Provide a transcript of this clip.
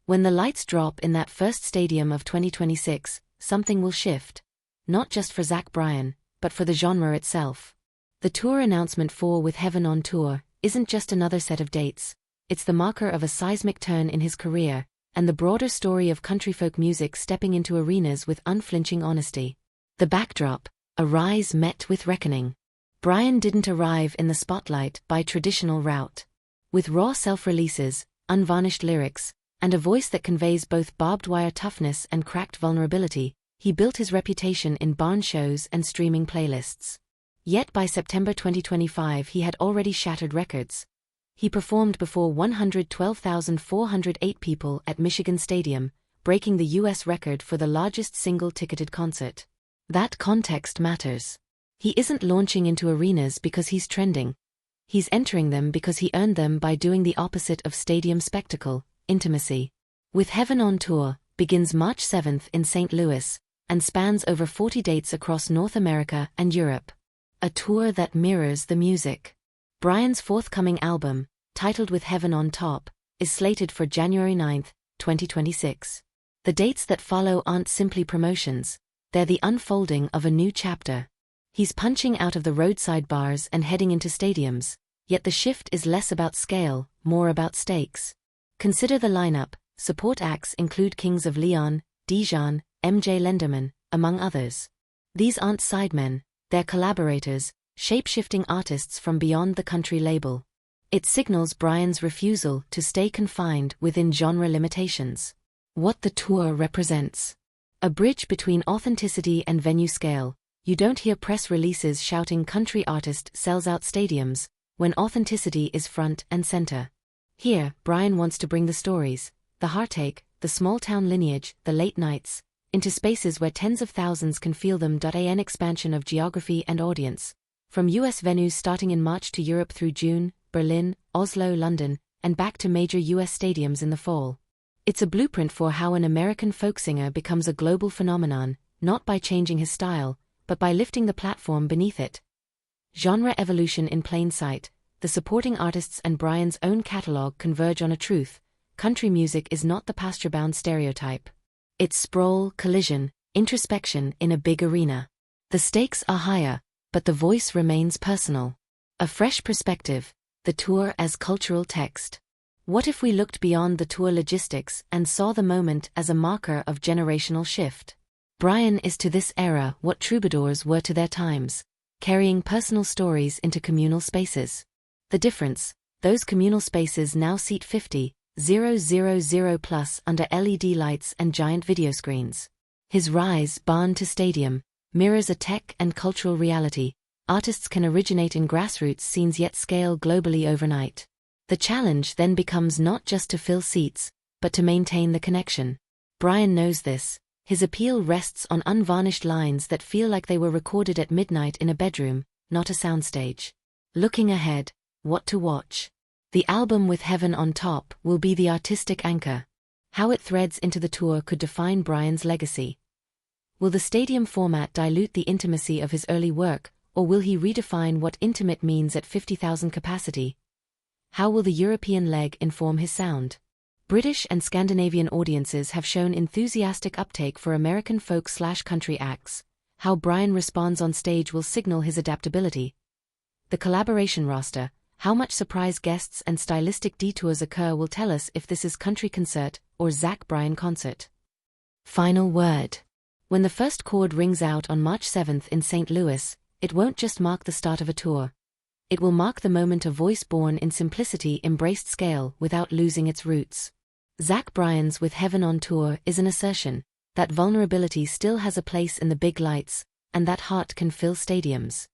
When the lights drop in that first stadium of 2026, something will shift. Not just for Bryan, but for the genre itself. The tour announcement for With Heaven on Tour isn't just another set of dates. It's the marker of a seismic turn in his career, and the broader story of country folk music stepping into arenas with unflinching honesty. The backdrop, a rise met with reckoning. Bryan didn't arrive in the spotlight by traditional route. With raw self-releases, unvarnished lyrics, and a voice that conveys both barbed wire toughness and cracked vulnerability, he built his reputation in barn shows and streaming playlists. Yet by September 2025 he had already shattered records. He performed before 112,408 people at Michigan Stadium, breaking the U.S. record for the largest single-ticketed concert. That context matters. He isn't launching into arenas because he's trending. He's entering them because he earned them by doing the opposite of stadium spectacle, intimacy. With Heaven on Tour begins March 7th in St. Louis, and spans over 40 dates across North America and Europe. A tour that mirrors the music. Bryan's forthcoming album, titled With Heaven on Top, is slated for January 9, 2026. The dates that follow aren't simply promotions, they're the unfolding of a new chapter. He's punching out of the roadside bars and heading into stadiums, yet the shift is less about scale, more about stakes. Consider the lineup. Support acts include Kings of Leon, Dijon, MJ Lenderman, among others. These aren't sidemen, they're collaborators, shape-shifting artists from beyond the country label. It signals Bryan's refusal to stay confined within genre limitations. What the tour represents. A bridge between authenticity and venue scale. You don't hear press releases shouting country artist sells out stadiums, when authenticity is front and center. Here, Bryan wants to bring the stories, the heartache, the small-town lineage, the late nights, into spaces where tens of thousands can feel them. An expansion of geography and audience. From U.S. venues starting in March to Europe through June, Berlin, Oslo, London, and back to major U.S. stadiums in the fall. It's a blueprint for how an American folk singer becomes a global phenomenon, not by changing his style, but by lifting the platform beneath it. Genre evolution in plain sight. The supporting artists and Bryan's own catalog converge on a truth: country music is not the pasture-bound stereotype. It's sprawl, collision, introspection in a big arena. The stakes are higher, but the voice remains personal. A fresh perspective, the tour as cultural text. What if we looked beyond the tour logistics and saw the moment as a marker of generational shift? Bryan is to this era what troubadours were to their times, carrying personal stories into communal spaces. The difference, those communal spaces now seat 50,000 plus under LED lights and giant video screens. His rise, barn to stadium, mirrors a tech and cultural reality. Artists can originate in grassroots scenes yet scale globally overnight. The challenge then becomes not just to fill seats, but to maintain the connection. Bryan knows this. His appeal rests on unvarnished lines that feel like they were recorded at midnight in a bedroom, not a soundstage. Looking ahead, what to watch? The album With Heaven on Top will be the artistic anchor. How it threads into the tour could define Bryan's legacy. Will the stadium format dilute the intimacy of his early work, or will he redefine what intimate means at 50,000 capacity? How will the European leg inform his sound? British and Scandinavian audiences have shown enthusiastic uptake for American folk/country acts. How Bryan responds on stage will signal his adaptability. The collaboration roster, how much surprise guests and stylistic detours occur will tell us if this is country concert or Bryan concert. Final word. When the first chord rings out on March 7th in St. Louis, it won't just mark the start of a tour. It will mark the moment a voice born in simplicity embraced scale without losing its roots. Bryan's With Heaven on Tour is an assertion that vulnerability still has a place in the big lights, and that heart can fill stadiums.